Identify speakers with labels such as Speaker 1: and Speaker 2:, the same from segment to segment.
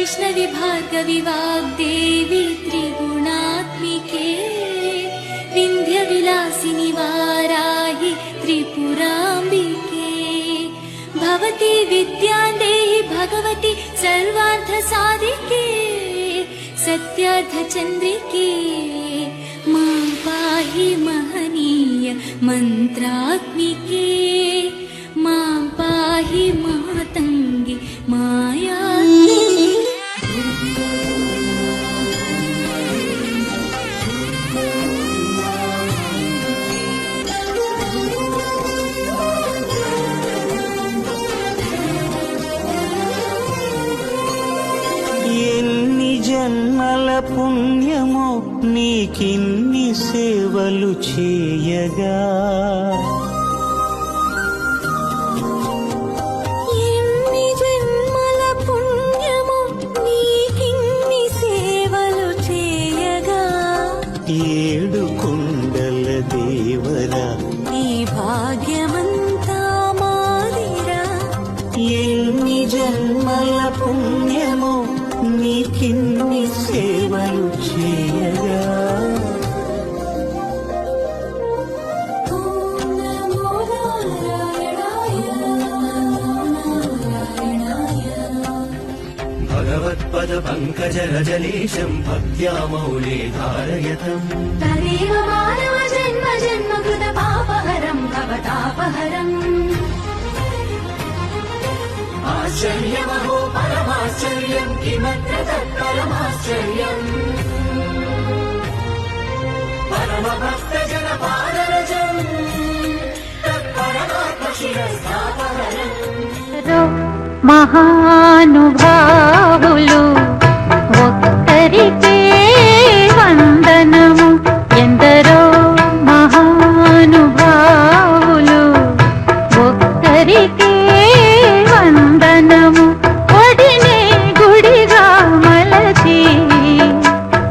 Speaker 1: वैष्णवी भार्गवी वाग्देवी त्रिगुणात्मिके विन्ध्यविलासिनि वाराहि त्रिपुराम्बिके भवती विद्यां देहि भगवती सर्वार्थसाधिके सत्यार्थचन्द्रिके मां पाहि महनीय मन्त्रात्मिके मां पाहि मातङ्गे मायात्मिके
Speaker 2: జన్మల పుణ్యమో నీకిన్ని సేవలు చేయగా
Speaker 1: ఎన్ని జన్మల పుణ్యమో నీకిన్ని సేవలు చేయగా
Speaker 2: ఏడు కొండల దేవరా
Speaker 1: ఈ భాగ్యమంతా మాదిరా
Speaker 2: ఎన్ని జన్మల పుణ్యమో నీకిన్ని సేవలు చేయగా
Speaker 1: ఓం నమో నారాయణాయ నారాయణాయ
Speaker 3: భగవత్పద పంకజ రజనీశం భక్త్యా మౌళే ధారయతం
Speaker 1: తదేవ మానవ జన్మ జన్మ కృత పాపహరం భవతాపహరం
Speaker 3: ఆశ్చర్యమహో పరమాశ్చర్యం కిమత్ర తత్పరమాశ్చర్యం పరమభక్తజన పాదరజం తత్పరమాత్మ శిరస్థాపహరం
Speaker 4: మహానుభావులు ఒక్కరికే వందనము ఎందరో మహానుభావులు ఒక్కరికే వందనము ఒడినే గుడిగా మలచి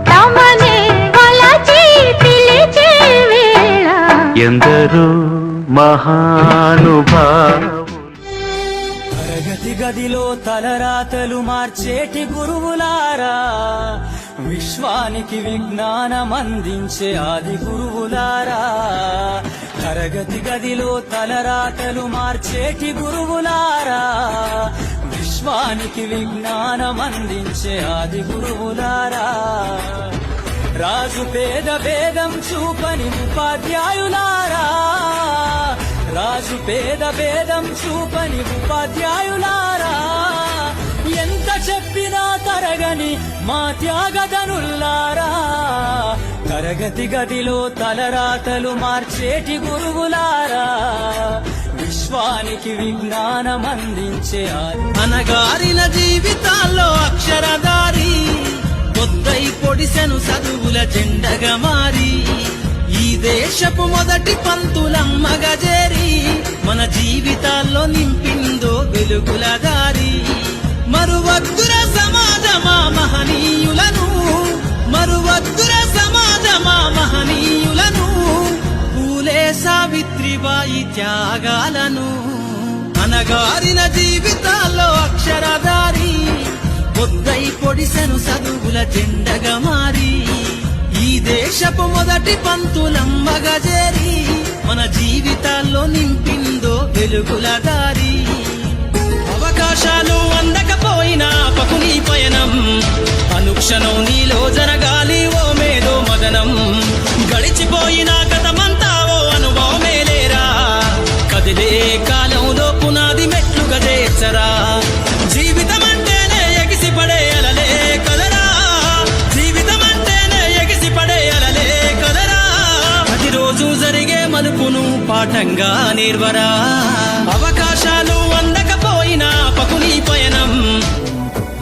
Speaker 4: తమనే వలచి పిలిచే వేళ
Speaker 2: ఎందరో మహానుభావులు
Speaker 5: తరగతి గదిలో తలరాతలు మార్చేటి గురువులారా విశ్వానికి విజ్ఞానం అందించే ఆది గురువులారా తరగతి గదిలో తలరాతలు మార్చేటి గురువులారా విశ్వానికి విజ్ఞానం అందించే ఆది గురువులారా రాజు పేద భేదం చూపని ఉపాధ్యాయులారా రాజు పేద భేదం చూపని ఉపాధ్యాయులారా ఎంత చెప్పినా తరగని మా త్యాగదనుల్లారా తరగతి గదిలో తలరాతలు మార్చేటి గురువులారా విశ్వానికి విజ్ఞానం అందించే అనగారిన జీవితాల్లో అక్షరదారి పొద్దై పొడిసెను చదువుల జెండగా మారి ఈ దేశపు మొదటి పంతులమ్మగా చేరి మన జీవితాల్లో నింపిందో వెలుగుల దారి మరువద్దుర సమాజమా మహనీయులను మరువద్దుర సమాజమా మహనీయులను పూలే సావిత్రిబాయి త్యాగాలను అనగారిన జీవితాల్లో అక్షరదారి పొద్దై పొడిసెను చదువుల జెండగా మారి ఈ దేశపు మొదటి పంతులమ్మగా చేరి మన జీవితాల్లో నింపిందో వెలుగుల దారి అవకాశాలు అందకపోయినా పకుని పయనం అనుక్షణం నీలో జరగాలి ఓ మేధో మదనం గడిచిపోయిన గతమంతా ఓ అనుభవమే లేరా కదిలే కాలంలో పునాది మెట్లుగా చేర్చరా జీవితం అంటేనే ఎగిసిపడే అలలే కదరా జీవితం అంటేనే ఎగిసిపడే అలలే కదరా ప్రతిరోజు జరిగే మలుపును పాఠంగా నిర్వరా అవకాశాలు అందకపోయినా పకుని పయనం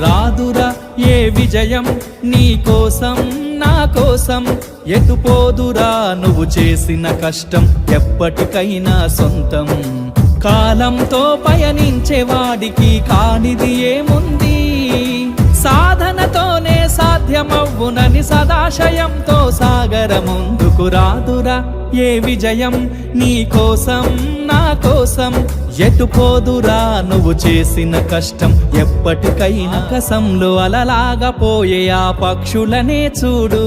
Speaker 6: రాదురా ఏ విజయం నీ కోసం నా కోసం ఎటుపోదురా నువ్వు చేసిన కష్టం ఎప్పటికైనా సొంతం కాలంతో పయనించే వాడికి కానిది ఏముంది సాధనతోనే సాధ్యమవ్వునని సదాశయంతో సాగర ముందుకు రాదురా ఏ విజయం నీ కోసం నా కోసం ఎటు పోదురా నువ్వు చేసిన కష్టం ఎప్పటికైనా కసంలో అలలాగా పోయే ఆ పక్షులనే చూడు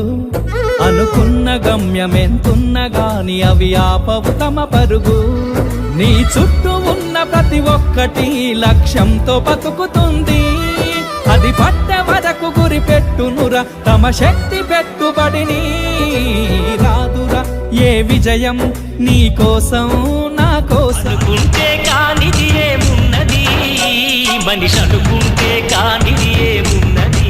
Speaker 6: అనుకున్న గమ్యమెంతున్న గాని అవి ఆపవు తమ పరుగు నీ చుట్టూ ఉన్న ప్రతి ఒక్కటి లక్ష్యంతో బతుకుతుంది అది పట్టే వరకు గురి పెట్టునురా తమ శక్తి పెట్టుబడిని రాదురా ఏ విజయం నీ కోసం నా కోసం
Speaker 7: అనుకుంటే కానిది ఏమున్నది మనిషి అనుకుంటే కానిది ఏమున్నది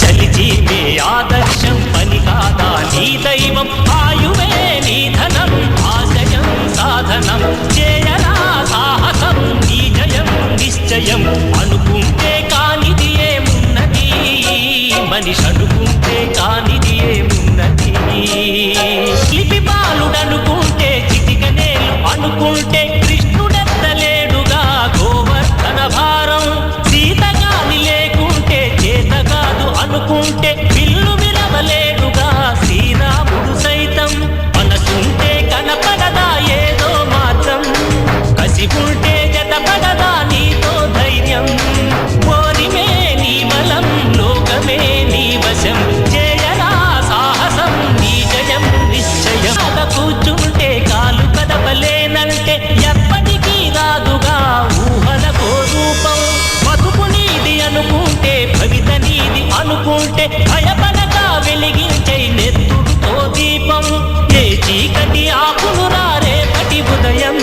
Speaker 7: చలిచి మే ఆదర్శం పని కాదా నీ దైవం ఆయువే నీ ధనం ఆశయం సాధనం చేయరా సాహసం నీ జయం నిశ్చయం అనుకుంటే కానిది ఏమున్నది మనిషి అనుకుంటే కానిది ఏమున్నది లిపి బాలుడనుకుంటే చిటికనేలు అనుకుంటే కృష్ణుడెత్తలేడుగా గోవర్ధన భారం సీతగాని లేకుంటే చేత కాదు అనుకుంటే బిల్లు విరవలేడుగా శ్రీరాముడు సైతం మనసుంటే కనపడదా ఏదో మాత్రం కసి ఉంటే జతపడదా నీతో ధైర్యం ఓరిమే నీ బలం లోకమే నీ వశం చేయరా సాహసం నీ జయం నిశ్చయం కూర్చుంటే కాలు కదపలేనంటే ఎప్పటికీ రాదుగా ఊహలకో రూపం బతుకు నీది అనుకుంటే భవిత నీది అనుకుంటే భయపడగా వెలిగించే నెత్తుడుతో దీపం ఏ చీకటి ఆపునురా రేపటి ఉదయం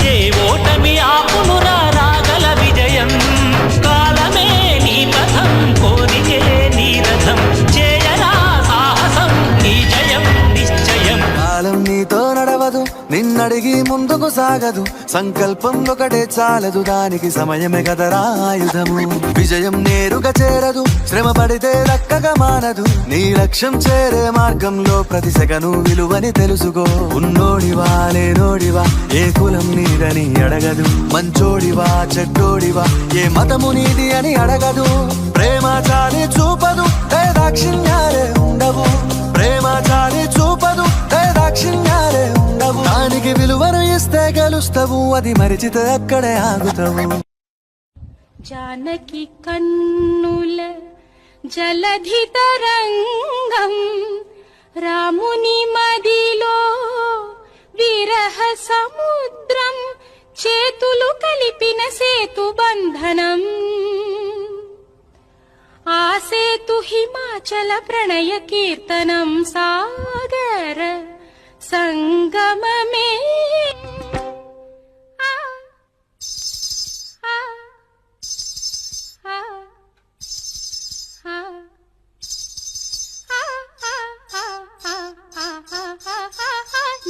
Speaker 7: ఏ ఓటమి ఆపునురా రాగల విజయం కాలమే నీ పథం కోరికే నీ రథం చేయరా సాహసం నీ జయం నిశ్చయం
Speaker 8: కాలం నీతో నడవదు నిన్నడిగి ముందుకు సాగదు సంకల్పం ఒకటే చాలదు దానికి సమయమే కదరా ఆయుధము విజయం నేరుగా చేరదు శ్రమ పడితే దక్కగా మానదు నీ లక్ష్యం చేరే మార్గంలో ప్రతి సెకను విలువని తెలుసుకో ఉన్నోడివా లేనోడివా ఏ కులం నీదని అడగదు మంచోడివా చెడ్డోడివా ఏ మతము నీది అని అడగదు ప్రేమ చాలి చూపదు దాక్షిణ్యాలే ఉండవు ప్రేమ చాలి చూపదు దాక్షిణ్యాలే ఉండవు దానికి విలువను ఇస్తే గెలుస్తావు అది మరిచితే అక్కడే ఆగుతావు
Speaker 4: జానకి కన్నుల జలధి తరంగం రాముని మదిలో విరహ సముద్రం చేతులు కలిపిన సేతు బంధనం ఆ సేతు హిమాచల ప్రణయ కీర్తనం సాగర సంగమమే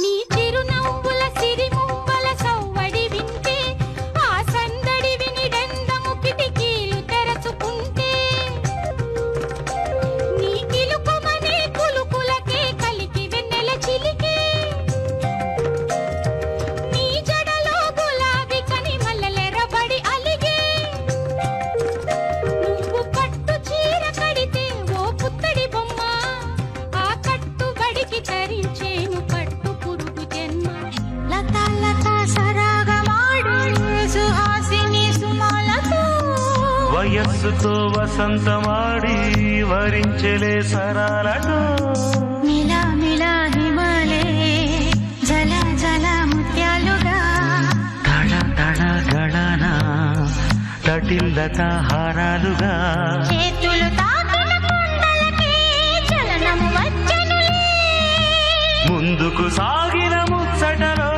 Speaker 4: నీ చిరునవ్వుల సిరిమువ్వల సవ్వడి వింటే ఆ సందడి విని డందము కిటికీలు తెరచుకుంటే నీ కిలుకుమనే కులుకులకే కలికి వెన్నెల చిలికే నీ జడలో గులాబీ కని మల్లెలెరబడి అలిగే నువ్వు పట్టు చీర కడితే ఓ పుత్తడి బొమ్మ ఆ కట్టుబడికి తరించేను పట్టు పురుగు జన్మ లతా లతా సరాగమాడు సుహాసిని సుమాలతో
Speaker 2: వయస్సుతో వసంతమాడి వరించలే సరాలతో
Speaker 4: మిలా మిలా హిమాలే జల జల ముత్యాలుగా
Speaker 2: తడ తడ గడన తటిల్లత హారాలుగా
Speaker 4: చేతులు తాకిన కుండలకే చలనము వచ్చనులే
Speaker 2: ముందుకు సాగిన ముచ్చటలో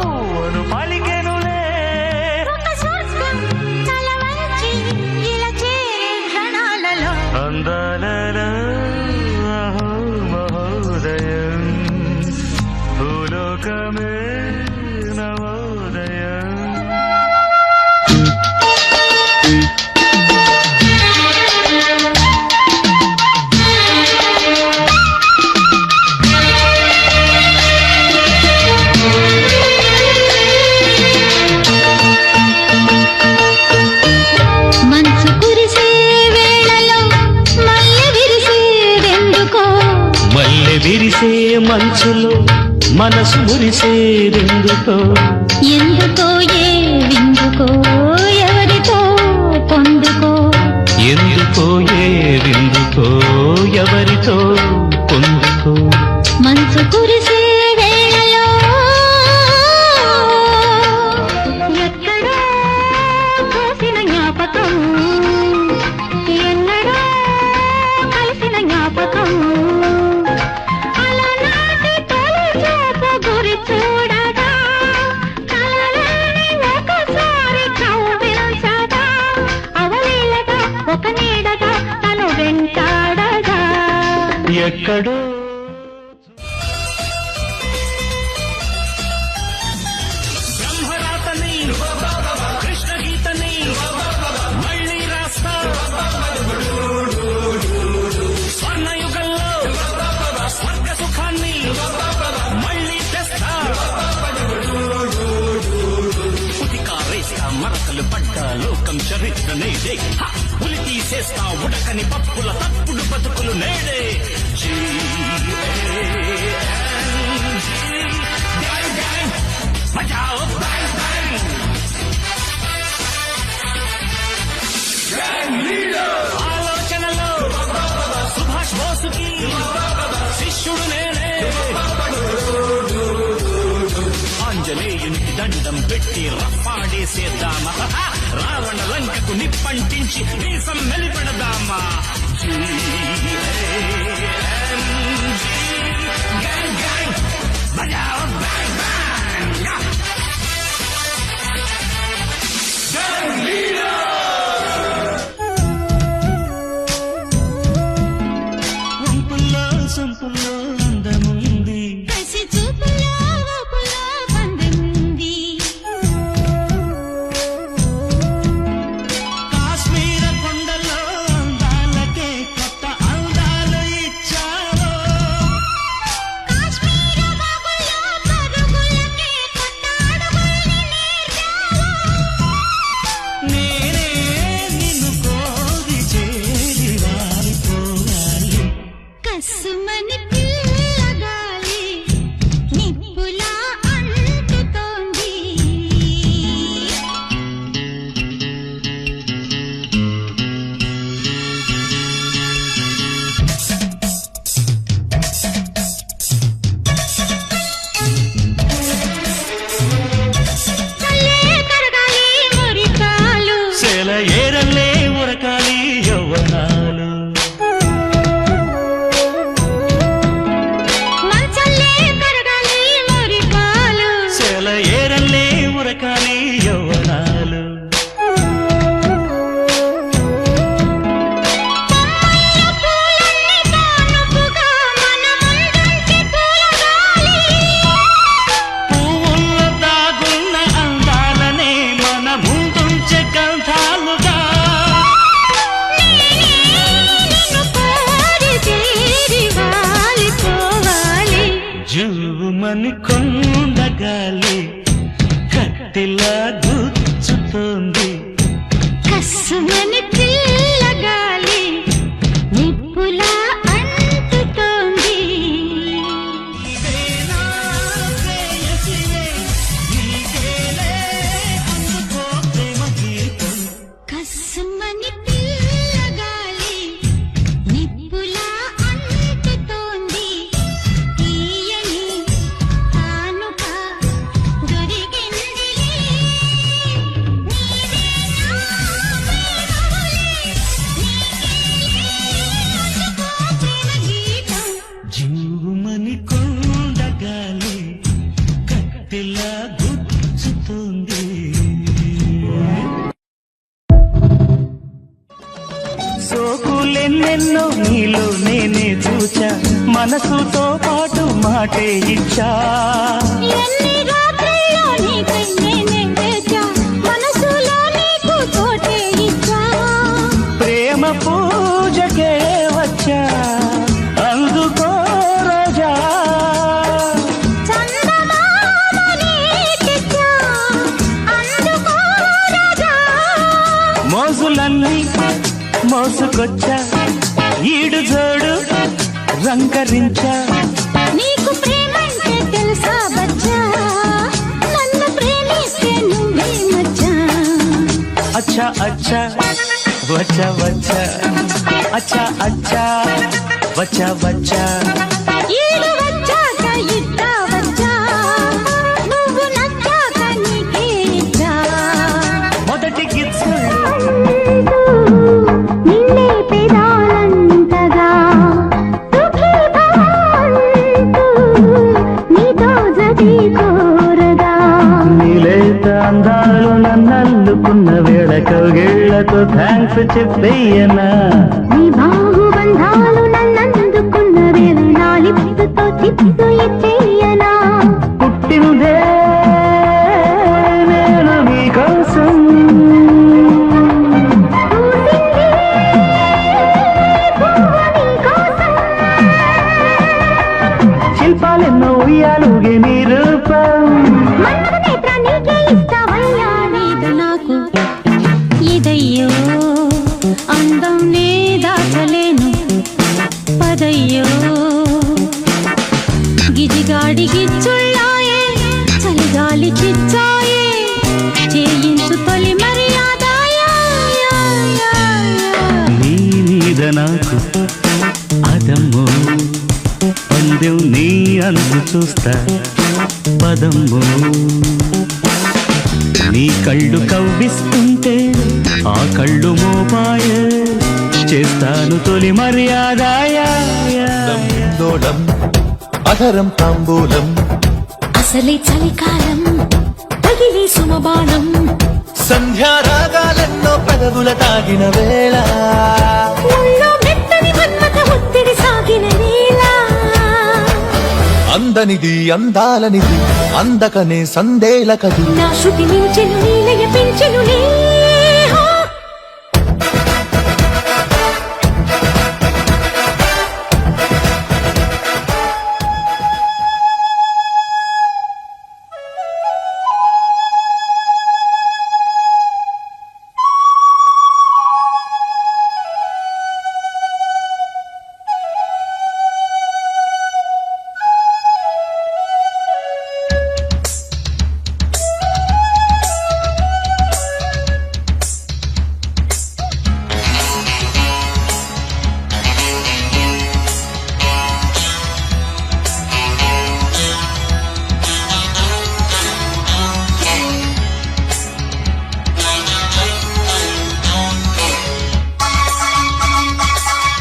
Speaker 2: మూవను పలికెనులే
Speaker 4: ఒక స్వర్గం తల వంచి ఇలా చేరే క్షణాలలో
Speaker 2: అందాలలో అహో మహోదయం భూలోకమే నవోదయం
Speaker 4: మంచు కురిసే వేళలో మల్లె విరిసేదెందుకో
Speaker 2: మల్లె విరిసే మంచులో
Speaker 7: మనసు మురిసేదెందుకో
Speaker 4: ఎందుకో ఏ విందుకో ఎవరితో పొందుకో
Speaker 7: ఎందుకో ఏ విందుకో ఎవరితో పొందుకో
Speaker 4: మంచు కురిసే వేళలో ఎక్కడో చూసిన జ్ఞాపకం ఎన్నడో కలిసిన జ్ఞాపకం అలనాటి తొలి చూపు గురి చూడగా కలలోని ఒకసారి కవ్వించగా అవలీలగా ఒక నీడగా తను వెంటాడగా
Speaker 7: ఎక్కడో బ్రహ్మరాతని కృష్ణ గీతని మళ్ళీ రాస్తా స్వర్ణయుగంలో స్వర్గ సుఖాన్ని మళ్ళీ తెస్తా ఉతికారేస్తా మరకలు పడ్డా లోకం చరిత్ర నేడే పులి తీసేస్తా ఉడకని పప్పుల తప్పుడు బతుకులు నేడే బచాओ బ్యాంగ్ బ్యాంగ్ ఆలోచనలో సుభాష్ బోసుకి శిష్యుడు నేనే ఆంజనేయునికి దండం పెట్టి రప్పాడేసేద్దామా రావణ లంకకు నిప్పంటించి దేశం మెలిపెడదామా గ్యాంగ్ గ్యాంగ్ బజాओ బ్యాంగ్ బ్యాంగ్ వంపుల్లో సంపుల్లో అందముంది
Speaker 4: కసి చూపులో ఊపులో పందెముంది
Speaker 7: కాశ్మీర కొండల్లో అందాలకే కొత్త అందాలు ఇచ్చావు
Speaker 4: కాశ్మీర బాబులో పరుగులకే కొత్త అడుగుల్ని నేర్పావు
Speaker 7: నేనే నిన్ను కోరి చేరి వారిపోవాలి
Speaker 4: కసుమని పిల్లగాలి నిప్పులా అంటుతోంది కళ్ళే కరగాలి మురికాలు
Speaker 7: సెల ఏరల్లే ఉరకాలి యవ్వనాలు
Speaker 4: మంచల్లే కరగాలి మురికాలు
Speaker 7: సెల ఏరల్లే ఉరకాలి యవ్వనాలు
Speaker 4: పూలన్నీ తానుపుగా మన ముందుంచి తూలగాలి
Speaker 7: పువ్వుల్లో దాగున్న అందాలనే మన ముందుంచే గంధాలుగా
Speaker 4: నిన్ను కోరి చేరి వాలిపోవాలి
Speaker 7: జూమని కొండగాలి కత్తిలా గుచ్చుతోంది
Speaker 4: కసుమని పిల్లగాలి నిప్పులా అంటుతోంది కసుమని పిల్లగాలి నిప్పులా అంటుతోంది తీయని కానుక దొరికిందిలే నీవేనా ప్రేమ గీతం
Speaker 7: జూమని కొండగాలి కత్తిలా గుచ్చుతోంది సోకులెన్నెన్నో నీలో నేనే చూచా మనసుతో పాటు మాటే ఇచ్చా
Speaker 4: ఎన్ని రాత్రుల్లో నీకై నేనే వేచా మనసులో నీకు చోటే ఇచ్చా
Speaker 7: ప్రేమ పూజకే వచ్చా అందుకో రోజా
Speaker 4: చందమామ నీకిచ్చా అందుకో రాజా
Speaker 7: మోజులన్నీ మోసుకొచ్చా ఈడు జోడు రంగరించా
Speaker 4: నీకు ప్రేమంటే తెలుసా బచ్చా నన్ను ప్రేమిస్తే నువ్వే మచ్చా
Speaker 2: అచ్చా అచ్చా వచ్చా వచ్చా అచ్చా అచ్చా వచ్చా వచ్చా
Speaker 4: ఈడు వచ్చాక ఇట్టా వచ్చా నువ్వు నచ్చాక నీకే ఇచ్చా
Speaker 2: మొదటి గిచ్చుళ్ళు
Speaker 4: నిన్నే పెదాలంతగా నీతో జతి కోరగా
Speaker 2: నీలేత అందాలు నన్నల్లుకున్న వేళ కౌగిళ్లకు థ్యాంక్స్ చెప్పేయనా
Speaker 4: నీ బాహుబంధాలు నన్నందుకున్న వేళ నా లిప్సుతో చిత్తు ఇచ్చేయనా
Speaker 2: పుట్టిందే నేను నీకోసం శిల్పాలెన్నో ఉయ్యాలుగే నీ రూపం
Speaker 4: మన్మథ నేత్ర నీకే ఇష్టమయ్యా నీదు నాకు ఇదయ్యో అందం నే దాచలేను పదయ్యో గిజిగాడి గిచ్చుళ్ళాయే చలిగాలి చిచ్చాయే చేయించు తొలి మర్యాదాయా
Speaker 2: నీ మీద నాకు అదమ్మో పందెం నీ అందు చూస్తా పదమ్మో నీ కళ్ళు కవ్విస్తుంటే ఆ కళ్ళు మోపాయే చేస్తాను తొలి మర్యాదాయా
Speaker 8: దోళం అధరం తాంబూలం
Speaker 1: అసలే చలికాలం తగిలే సుమబాణం
Speaker 8: సంధ్యారాగాలెన్నో పెదవుల తాగిన వేళ
Speaker 1: ఒళ్ళో మెత్తని మన్మథ ఒత్తిడి సాగిన వేళ
Speaker 8: అందనిది అందాలనిది అందకనే సందేల కది
Speaker 1: నా శృతి మించెను నీలయ పెంచెను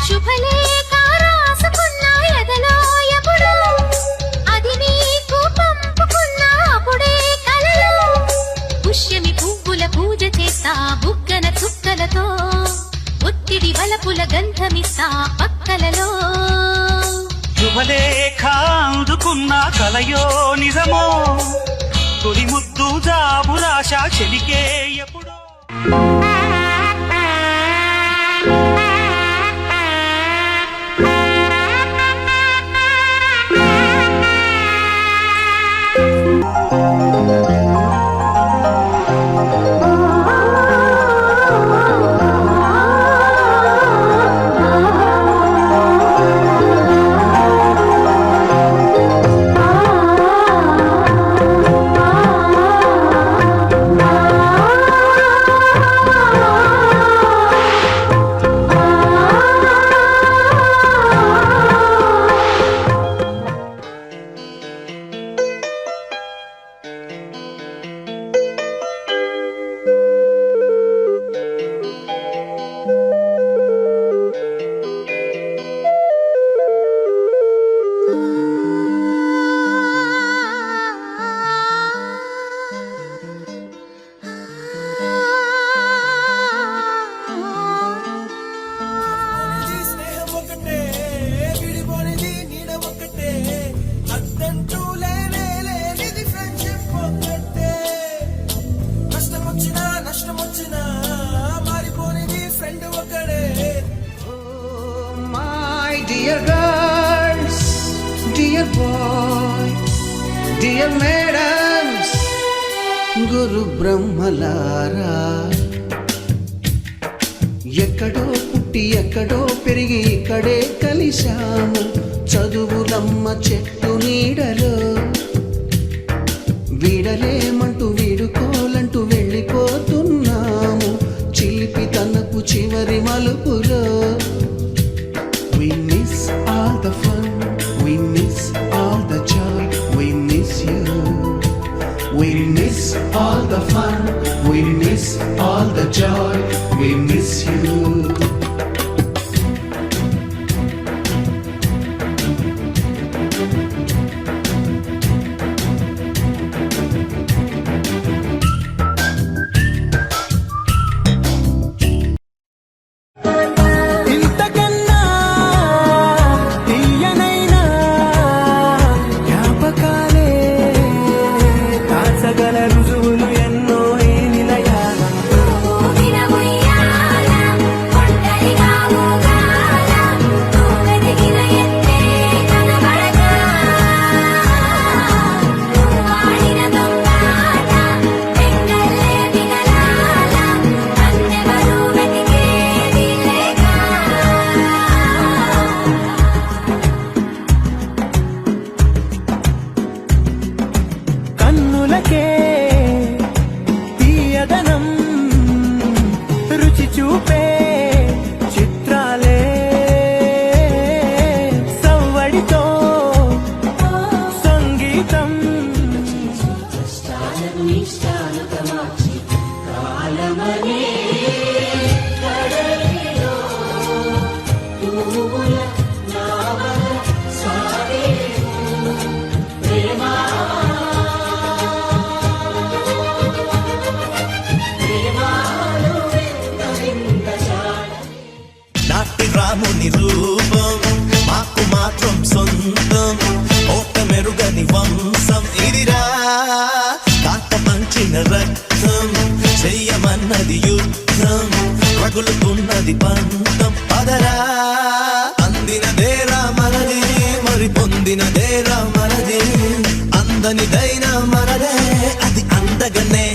Speaker 4: శుభలేఖ రాసుకున్నా ఎదలో ఎప్పుడు అది నీకు పంపుకున్నా అప్పుడే కలలో పుష్యమి పువ్వుల పూజ చేస్తా బుగ్గన చుక్కలతో ఒత్తిడి వలపుల గంధమిస్తా పక్కలలో
Speaker 2: శుభలేఖ అందుకున్న కలయో నిజమో తొలి ముద్దు జాబురాశ చెలికే ఎప్పుడో
Speaker 9: Dear girls, dear boys, dear madams, గురు బ్రహ్మలారా ఎక్కడో పుట్టి ఎక్కడో పెరిగి ఇక్కడే కలిశాము చదువులమ్మ చెట్టు నీడలో వీడలేమంటూ వీడుకోలంటూ వెళ్ళిపోతున్నాము చిలిపి తనపు చివరి మలుపులో We miss all the fun, we miss all the joy, we miss you. We miss all the fun, we miss all the joy, we miss you.
Speaker 6: ఇంతకన్నా తీయనైనా జ్ఞాపకాలే కాచగల రుజువులు ఎన్నో ఈ నిలయాల కన్నులకే తీయదనం రుచి చూపే చిత్రాలే సవ్వడితో సంగీతం
Speaker 7: నాటి రాముని రూపం మాకు మాత్రం సొంతం ఓట మెరుగని వంశం ఇదిరా తాత పంచిన రక్తం చెయ్యమన్నది యుద్ధం రగులుతున్నది పంతం పదరా అందినదేరా మనది మరి పొందినదేరా మనది అందనిదైనా మనదే అది అందగనే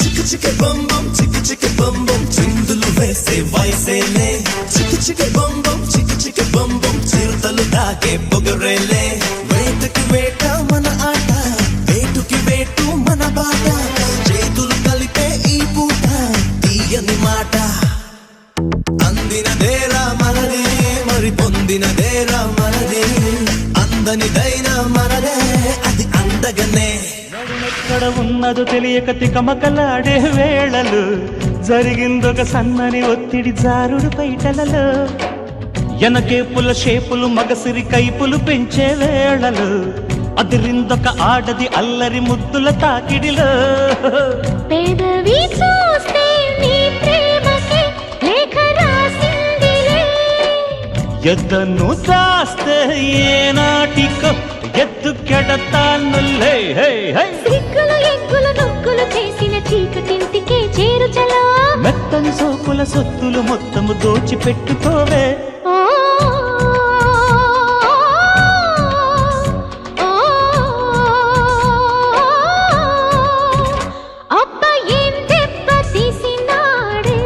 Speaker 7: చిక్కి బొంబం చిక్కి బొంబం చిందులు వేసే వయసేలే చిక్కి బొంబం చిక్కి బొంబం చిరుతలు దాగే పొగరేలే వేటకి వేట మన ఆట వేటుకి వేటు మన బాట చేతులు కలిపే ఈ పూట తీయని మాట అందినదేరా మనది మరి పొందినదేరా మనది అందనిదైనా మనదే అది అందగనే
Speaker 2: ఎక్కడ ఉన్నదో తెలియక తికమకలాడే వేళలు జరిగిందొక సన్నని ఒత్తిడి జారుడు పైటలలో ఎనకేపుల షేపులు మగసిరి కైపులు పెంచే వేళలు అదిరిందొక ఆడది అల్లరి ముద్దుల తాకిడిలో
Speaker 4: పెదవి చూస్తే నీ ప్రేమకి లేఖ రాసిందిలే
Speaker 2: ఎద్దను దాస్తే ఏనాటికో ఎత్తుకెడతానులే హే హే
Speaker 4: సిగ్గులు ఎగ్గులు నొక్కులు చేసిన చీకటింటికే చేరు చలా
Speaker 2: మెత్తని సోకుల సొత్తులు మొత్తము దోచిపెట్టుకోవే
Speaker 4: ఓ అబ్బ ఏం దెబ్బ తీసినాడే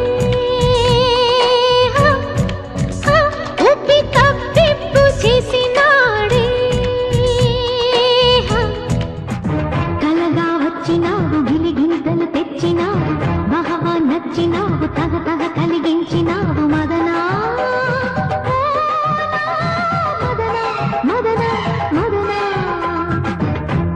Speaker 4: ఉప్పి తప్పిప్పు చేసినాడే కలగా వచ్చినావు గిలిగింతలు తెచ్చినావు మహా నచ్చినావు తగ తగ కలిగించినావు మదనా మదనా మదనా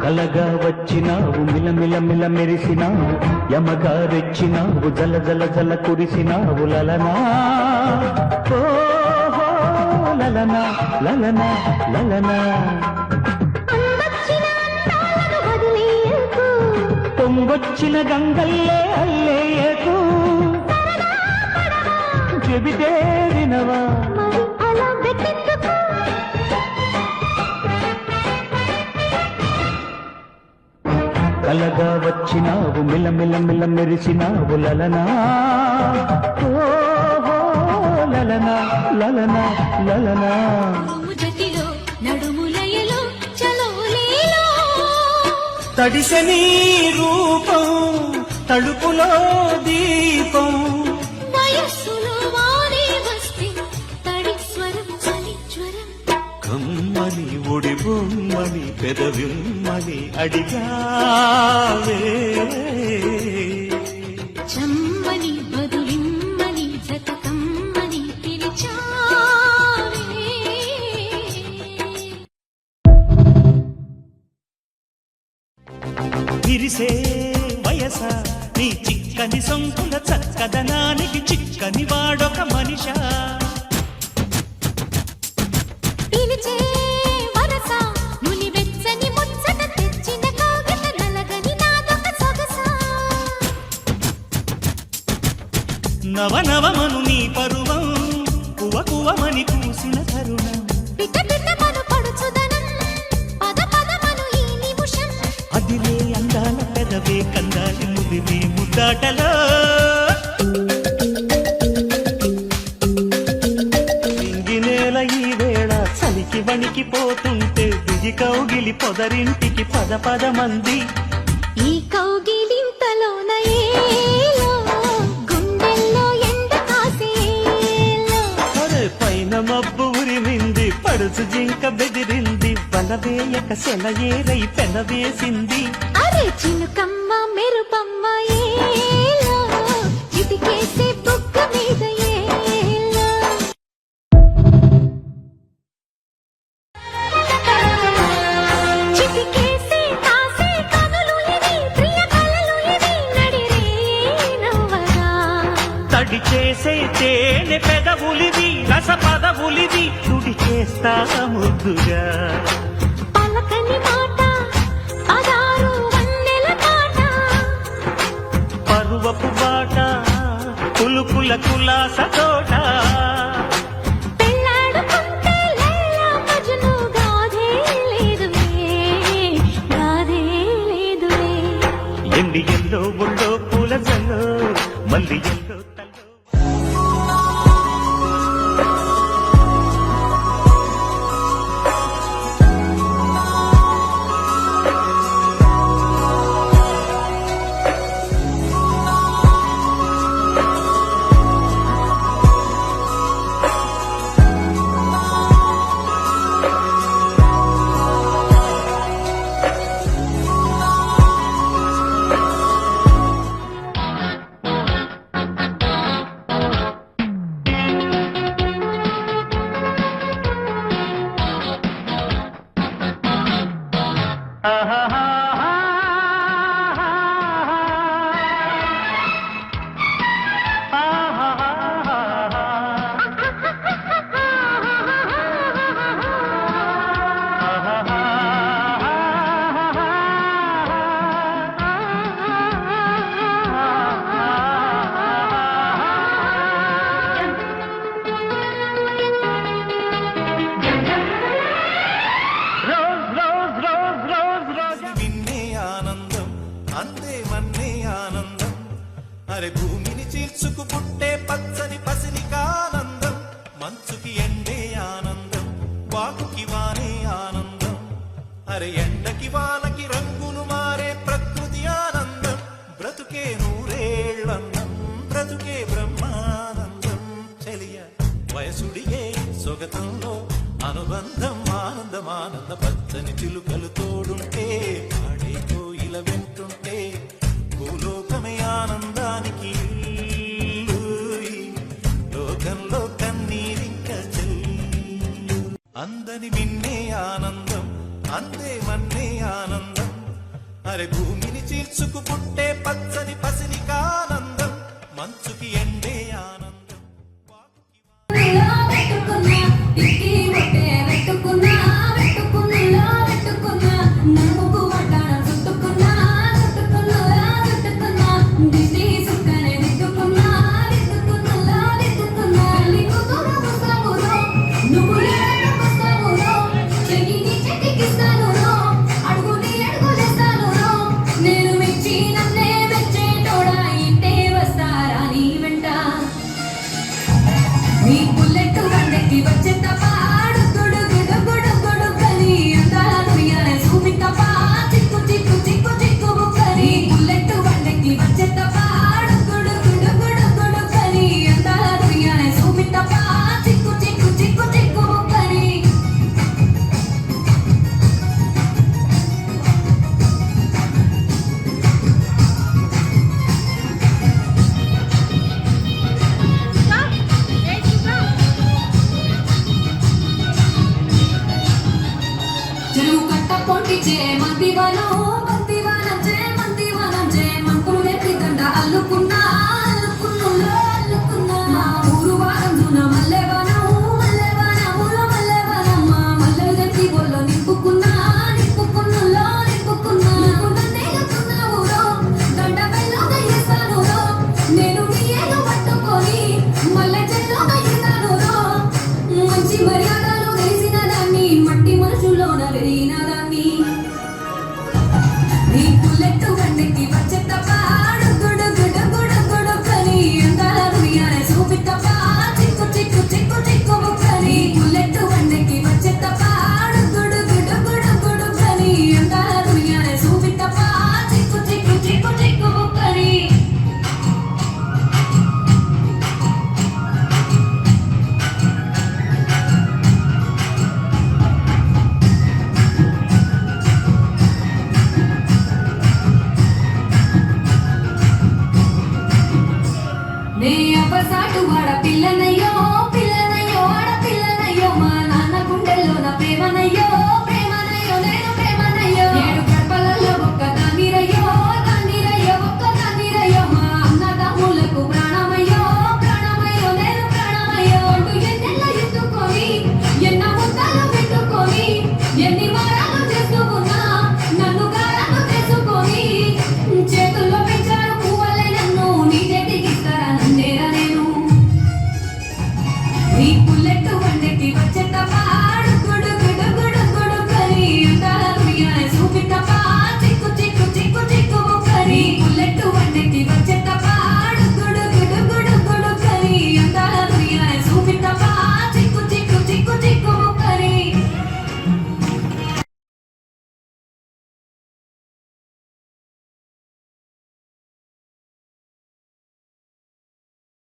Speaker 2: కలగా వచ్చినావు మిలమిల మిల మెరిసినావు యమగా రెచ్చినావు జల జల జల కురిసినావు లలనా ఓహో లలనా లలనా లలనా
Speaker 4: అందొచ్చిన అందాలను వదిలేయకు
Speaker 2: పొంగొచ్చిన గంగల్లే అల్లేయకు చెబితే వినవా
Speaker 4: మరి అలా వెతిందుకు
Speaker 2: కలగా వచ్చినావు మిలమిల మిల మెరిసినావు లలనా ఓహో లలనా లలనా లలనా
Speaker 1: జతిలో నడుములయలో చలోలేలో
Speaker 2: తడిసని రూపం తడుపులో దీపం
Speaker 1: వయస్సులో వారే వస్తే తడి స్వరం చలి జ్వరం
Speaker 2: కమ్మని గుడి బొమ్మని పెదవిమ్మని అడిగావే
Speaker 1: చమ్మని బదులిమ్మని జతకమ్మని పిలిచావే
Speaker 2: విరిసే వయస నీ చిక్కని సొంకుల చక్కదనానికి చిక్కని వాడొక మనిషా
Speaker 1: పిలిచే వరస నులి వెచ్చని ముచ్చట తెచ్చిన కాగిత నలగని నాదొక సొగస
Speaker 2: నవనవమను నీ పరువం కువ కువమని కూసిన తరుణం
Speaker 1: పిట పిటమను పడుచుదనం పద పదమను ఈ నిమిషం
Speaker 2: అదిలే అందాల పెదవే కందాలి ముదివే ముద్దాటలో ఇంగినేల ఈ వేళ చలికి వణికిపోతుంటే దిగి కౌగిలి పొదరింటికి పద పద మంది
Speaker 1: ఈ కౌగిలింతలోన ఏలో గుండెల్లో ఎండ కాసేలో
Speaker 2: అరే పైన మబ్బు ఉరిమింది పడుచు జింక బెదిరింది వలవేయక సెలయేరై పెనవేసింది
Speaker 1: అరే చినుకమ్మ మెరుపమ్మ ఏలో చిటికేసే బుగ్గ మీద ఏలో చిటికేసే కాసే కనులు ఇవి ప్రియ కలలు ఇవి నడిరే నవ్వగా
Speaker 2: తడి చేసే తేనె పెదవులివి రస పదవులివి తుడి చేస్తా ముద్దుగా
Speaker 1: పలకని మాట పదారు వన్నెల పాట
Speaker 2: పరువపు బాట కులుకుల కులాస తోట
Speaker 1: పెళ్ళాడుకుంటే లైలా మజ్ను గాథే లేదువే గాథే లేదువే
Speaker 2: ఎండి ఎల్లో ఒళ్ళో పూల జల్లో మల్లి ఎల్లో తల్లో
Speaker 7: నిన్నే ఆనందం అందే మన్నే ఆనందం అరే భూమిని చీల్చుకు పుట్టే పచ్చని పసినికానందం మంచుకి ఎండే ఆనందం వాకుకి వానే ఆనందం అరే ఎండకి వానకి రంగులు మారే ప్రకృతి ఆనందం బ్రతుకే నూరేళ్ళందం బ్రతుకే బ్రహ్మానందం చెలియ వయసుడియే సొగతంలో అనుబంధం ఆనందం ఆనంద పచ్చని చిలుకలు తోడుంటే ఆడే కోయిల వెంటుంటే భూలోకమే ఆనందానికి ఇల్లు. లోకంలో కన్నీరింక చెల్లు అందని మిన్నే ఆనందం అందే మన్నే ఆనందం అరే భూమిని చీల్చుకు పుట్టే పచ్చని పసినికానందం మంచుకి ఎండే ఆనందం
Speaker 1: నేను మెచ్చి నన్నే మెచ్చేటోడా ఇంటే వస్తారా నీ వెంట నీ బుల్లెట్ వండకి వచ్చే తప్ప గుడు గుడు గుడు గుడు కని అందాల దునియానే చూపి తప్ప చిక్కు చిక్కు చిక్కు చిక్కు బుక్కని బుల్లెట్ వండకి వచ్చే తప్ప గుడు గుడు గుడు గుడు కని అందాల దునియానే చూపి తప్ప చిక్కు చిక్కు చిక్కు చిక్కు బుక్కని చేమంతివను